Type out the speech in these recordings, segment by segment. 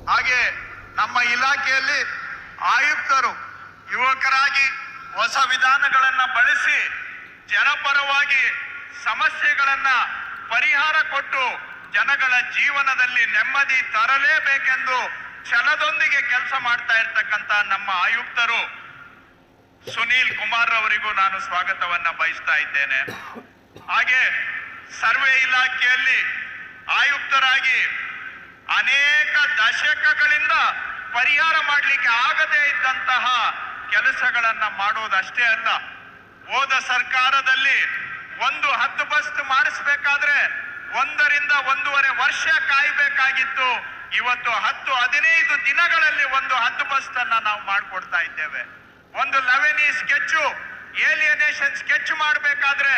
ಹಾಗೆ ನಮ್ಮ ಇಲಾಖೆಯಲ್ಲಿ ಆಯುಕ್ತರು ಯುವಕರಾಗಿ ಹೊಸ ವಿಧಾನಗಳನ್ನ ಬಳಸಿ ಜನಪರವಾಗಿ ಸಮಸ್ಯೆಗಳನ್ನ ಪರಿಹಾರ ಕೊಟ್ಟು ಜನಗಳ ಜೀವನದಲ್ಲಿ ನೆಮ್ಮದಿ ತರಲೇಬೇಕೆಂದು ಛಲದೊಂದಿಗೆ ಕೆಲಸ ಮಾಡ್ತಾ ಇರ್ತಕ್ಕಂಥ ನಮ್ಮ ಆಯುಕ್ತರು ಸುನೀಲ್ ಕುಮಾರ್ ಅವರಿಗೂ ನಾನು ಸ್ವಾಗತವನ್ನ ಬಯಸ್ತಾ ಇದ್ದೇನೆ. ಹಾಗೆ ಸರ್ವೆ ಇಲಾಖೆಯಲ್ಲಿ ಆಯುಕ್ತರಾಗಿ ಅನೇಕ ದಶಕಗಳಿಂದ ಪರಿಹಾರ ಮಾಡಲಿಕ್ಕೆ ಆಗದೇ ಇದ್ದಂತಹ ಕೆಲಸಗಳನ್ನ ಮಾಡೋದಷ್ಟೇ ಅಲ್ಲ, ಹೋದ ಸರ್ಕಾರದಲ್ಲಿ ಒಂದು ಹದ್ದುಬಸ್ತ್ ಮಾಡಿಸ್ಬೇಕಾದ್ರೆ 1 ರಿಂದ 1.5 ವರ್ಷ ಕಾಯಬೇಕಾಗಿತ್ತು. ಇವತ್ತು 10-15 ದಿನಗಳಲ್ಲಿ ಒಂದು ಹದ್ದುಬಸ್ತ್ ಅನ್ನ ನಾವು ಮಾಡಿಕೊಡ್ತಾ ಇದ್ದೇವೆ. ಒಂದು 11E ಸ್ಕೆಚ್ ಏಲಿಯನೇಷನ್ ಸ್ಕೆಚ್ ಮಾಡಬೇಕಾದ್ರೆ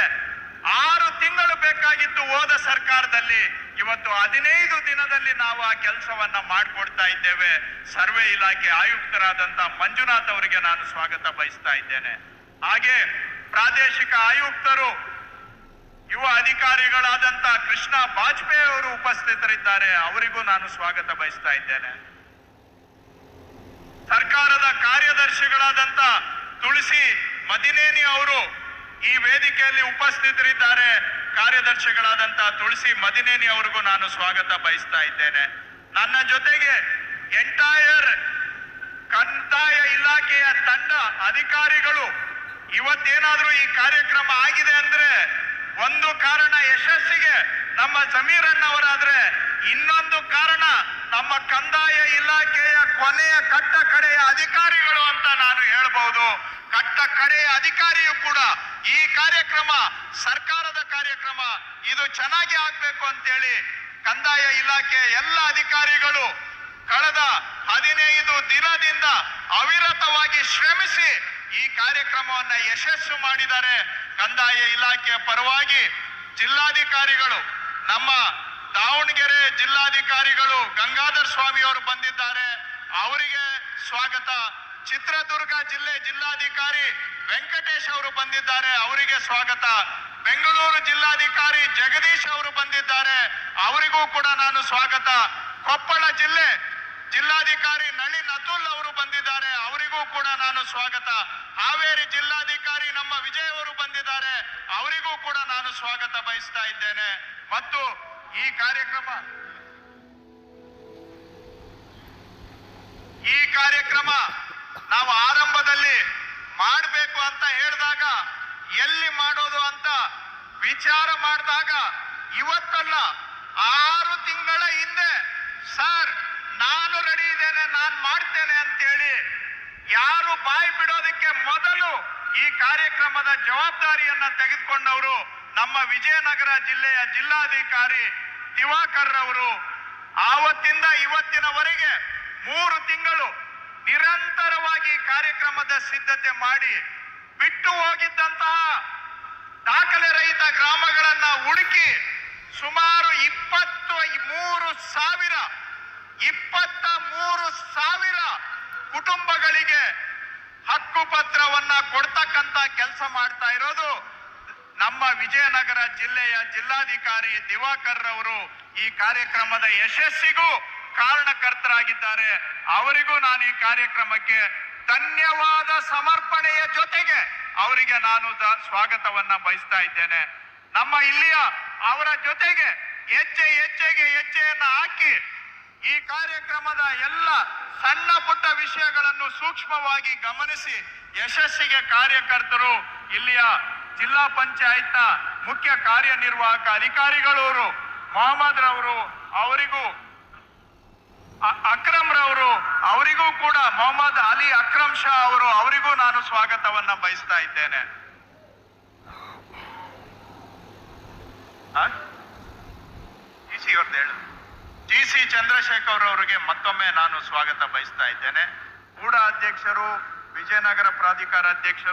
6 ತಿಂಗಳು ಬೇಕಾಗಿತ್ತು ಹೋದ ಸರ್ಕಾರದಲ್ಲಿ. ಇವತ್ತು 15 ದಿನದಲ್ಲಿ ನಾವು ಆ ಕೆಲಸವನ್ನ ಮಾಡಿಕೊಡ್ತಾ ಇದ್ದೇವೆ. ಸರ್ವೆ ಇಲಾಖೆ ಆಯುಕ್ತರಾದಂತ ಮಂಜುನಾಥ್ ಅವರಿಗೆ ನಾನು ಸ್ವಾಗತ ಬಯಸ್ತಾ ಇದ್ದೇನೆ. ಹಾಗೆ ಪ್ರಾದೇಶಿಕ ಆಯುಕ್ತರು ಯುವ ಅಧಿಕಾರಿಗಳಾದಂತ ಕೃಷ್ಣ ಬಾಜ್ಪೇಯಿ ಅವರು ಉಪಸ್ಥಿತರಿದ್ದಾರೆ, ಅವರಿಗೂ ನಾನು ಸ್ವಾಗತ ಬಯಸ್ತಾ ಇದ್ದೇನೆ. ಸರ್ಕಾರದ ಕಾರ್ಯದರ್ಶಿಗಳಾದಂತ ತುಳಸಿ ಮದಿನೇನಿ ಅವರು ಈ ವೇದಿಕೆಯಲ್ಲಿ ಉಪಸ್ಥಿತರಿದ್ದಾರೆ. ಕಾರ್ಯದರ್ಶಿಗಳಾದಂತ ತುಳಸಿ ಮದಿನೇನಿ ಅವರಿಗೂ ನಾನು ಸ್ವಾಗತ ಬಯಸ್ತಾ ಇದ್ದೇನೆ. ನನ್ನ ಜೊತೆಗೆ ಎಂಟೈರ್ ಕಂದಾಯ ಇಲಾಖೆಯ ತಂಡ ಅಧಿಕಾರಿಗಳು. ಇವತ್ತೇನಾದ್ರೂ ಈ ಕಾರ್ಯಕ್ರಮ ಆಗಿದೆ ಅಂದ್ರೆ ಒಂದು ಕಾರಣ ಯಶಸ್ಸಿಗೆ ನಮ್ಮ ಸಮೀರ್ ಅಣ್ಣವರಾದ್ರೆ, ಇನ್ನೊಂದು ಕಾರಣ ನಮ್ಮ ಕಂದಾಯ ಇಲಾಖೆಯ ಕೊನೆಯ ಕಟ್ಟ ಕಡೆಯ ಅಧಿಕಾರಿಗಳು ಅಂತ ನಾನು ಹೇಳ್ಬಹುದು. ಕಟ್ಟ ಕಡೆಯ ಅಧಿಕಾರಿಯು ಕೂಡ ಈ ಕಾರ್ಯಕ್ರಮ ಸರ್ಕಾರದ ಕಾರ್ಯಕ್ರಮ, ಇದು ಚೆನ್ನಾಗಿ ಆಗ್ಬೇಕು ಅಂತೇಳಿ ಕಂದಾಯ ಇಲಾಖೆಯ ಎಲ್ಲ ಅಧಿಕಾರಿಗಳು ಕಳೆದ 15 ದಿನದಿಂದ ಅವಿರತವಾಗಿ ಶ್ರಮಿಸಿ ಈ ಕಾರ್ಯಕ್ರಮವನ್ನ ಯಶಸ್ಸು ಮಾಡಿದ್ದಾರೆ. ಕಂದಾಯ ಇಲಾಖೆಯ ಪರವಾಗಿ ಜಿಲ್ಲಾಧಿಕಾರಿಗಳು, ನಮ್ಮ ದಾವಣಗೆರೆ ಜಿಲ್ಲಾಧಿಕಾರಿಗಳು ಗಂಗಾಧರ್ ಸ್ವಾಮಿ ಅವರು ಬಂದಿದ್ದಾರೆ, ಅವರಿಗೆ ಸ್ವಾಗತ. ಚಿತ್ರದುರ್ಗ ಜಿಲ್ಲೆ ಜಿಲ್ಲಾಧಿಕಾರಿ ವೆಂಕಟೇಶ್ ಅವರು ಬಂದಿದ್ದಾರೆ, ಅವರಿಗೆ ಸ್ವಾಗತ. ಬೆಂಗಳೂರು ಜಿಲ್ಲಾಧಿಕಾರಿ ಜಗದೀಶ್ ಅವರು ಬಂದಿದ್ದಾರೆ, ಅವರಿಗೂ ಕೂಡ ನಾನು ಸ್ವಾಗತ. ಕೊಪ್ಪಳ ಜಿಲ್ಲೆ ಜಿಲ್ಲಾಧಿಕಾರಿ ನಳಿನ್ ಅತುಲ್ ಅವರು ಬಂದಿದ್ದಾರೆ, ಅವರಿಗೂ ಕೂಡ ನಾನು ಸ್ವಾಗತ. ಹಾವೇರಿ ಜಿಲ್ಲಾಧಿಕಾರಿ ನಮ್ಮ ವಿಜಯ್ ಅವರು ಬಂದಿದ್ದಾರೆ, ಅವರಿಗೂ ಕೂಡ ನಾನು ಸ್ವಾಗತ ಬಯಸ್ತಾ ಇದ್ದೇನೆ. ಮತ್ತು ಈ ಕಾರ್ಯಕ್ರಮ ನಾವು ಆರಂಭದಲ್ಲಿ ಮಾಡಬೇಕು ಅಂತ ಹೇಳಿದಾಗ ಎಲ್ಲಿ ಮಾಡೋದು ಅಂತ ವಿಚಾರ ಮಾಡಿದಾಗ ಇವತ್ತಲ್ಲ 6 ತಿಂಗಳ ಹಿಂದೆ ಸರ್ ನಾನು ರೆಡಿ ಇದ್ದೇನೆ, ನಾನು ಮಾಡ್ತೇನೆ ಅಂತೇಳಿ ಯಾರು ಬಾಯಿ ಬಿಡೋದಕ್ಕೆ ಮೊದಲು ಈ ಕಾರ್ಯಕ್ರಮದ ಜವಾಬ್ದಾರಿಯನ್ನ ತೆಗೆದುಕೊಂಡವರು ನಮ್ಮ ವಿಜಯನಗರ ಜಿಲ್ಲೆಯ ಜಿಲ್ಲಾಧಿಕಾರಿ ದಿವಾಕರ್ ಅವರು. ಆವತ್ತಿಂದ ಇವತ್ತಿನವರೆಗೆ 3 ತಿಂಗಳು ನಿರಂತರವಾಗಿ ಕಾರ್ಯಕ್ರಮದ ಸಿದ್ಧತೆ ಮಾಡಿ ಬಿಟ್ಟು ಹೋಗಿದ್ದಂತಹ ದಾಖಲೆ ರಹಿತ ಗ್ರಾಮಗಳನ್ನ ಹುಡುಕಿ ಸುಮಾರು 23,000 ಕುಟುಂಬಗಳಿಗೆ ಹಕ್ಕು ಪತ್ರವನ್ನ ಕೊಡ್ತಕ್ಕಂತ ಕೆಲಸ ಮಾಡ್ತಾ ಇರೋದು ನಮ್ಮ ವಿಜಯನಗರ ಜಿಲ್ಲೆಯ ಜಿಲ್ಲಾಧಿಕಾರಿ ದಿವಾಕರ್ ಅವರು. ಈ ಕಾರ್ಯಕ್ರಮದ ಯಶಸ್ಸಿಗೂ ಕಾರಣಕರ್ತರಾಗಿದ್ದಾರೆ. ಅವರಿಗೂ ನಾನು ಈ ಕಾರ್ಯಕ್ರಮಕ್ಕೆ ಧನ್ಯವಾದ ಸಮರ್ಪಣೆಯ ಜೊತೆಗೆ ಅವರಿಗೆ ನಾನು ಸ್ವಾಗತವನ್ನ ಬಯಸ್ತಾ ಇದ್ದೇನೆ. ನಮ್ಮ ಇಲ್ಲಿಯ ಅವರ ಜೊತೆಗೆ ಹೆಜ್ಜೆಯನ್ನ ಹಾಕಿ ಈ ಕಾರ್ಯಕ್ರಮದ ಎಲ್ಲ ಸಣ್ಣ ಪುಟ್ಟ ವಿಷಯಗಳನ್ನು ಸೂಕ್ಷ್ಮವಾಗಿ ಗಮನಿಸಿ ಯಶಸ್ಸಿಗೆ ಕಾರ್ಯಕರ್ತರು ಇಲ್ಲಿಯ ಜಿಲ್ಲಾ ಪಂಚಾಯತ್ನ ಮುಖ್ಯ ಕಾರ್ಯನಿರ್ವಾಹಕ ಅಧಿಕಾರಿಗಳವರು ಮೊಹಮ್ಮದ್ ರವರು, ಅವರಿಗೂ ಅಕ್ರಮ್ ರವರು, ಅವರಿಗೂ ಕೂಡ ಮೊಹಮ್ಮದ್ ಅಲಿ ಅಕ್ರಮ್ ಶಾ ಅವರು, ಅವರಿಗೂ ನಾನು ಸ್ವಾಗತವನ್ನ ಬಯಸ್ತಾ ಇದ್ದೇನೆ. ಜಿಸಿ ಚಂದ್ರಶೇಖರ್ ಅವರಿಗೆ ಮತ್ತೊಮ್ಮೆ ನಾನು ಸ್ವಾಗತ ಬಯಸ್ತಾ ಇದ್ದೇನೆ. ಕೂಡ ಅಧ್ಯಕ್ಷರು, ವಿಜಯನಗರ ಪ್ರಾಧಿಕಾರ ಅಧ್ಯಕ್ಷರು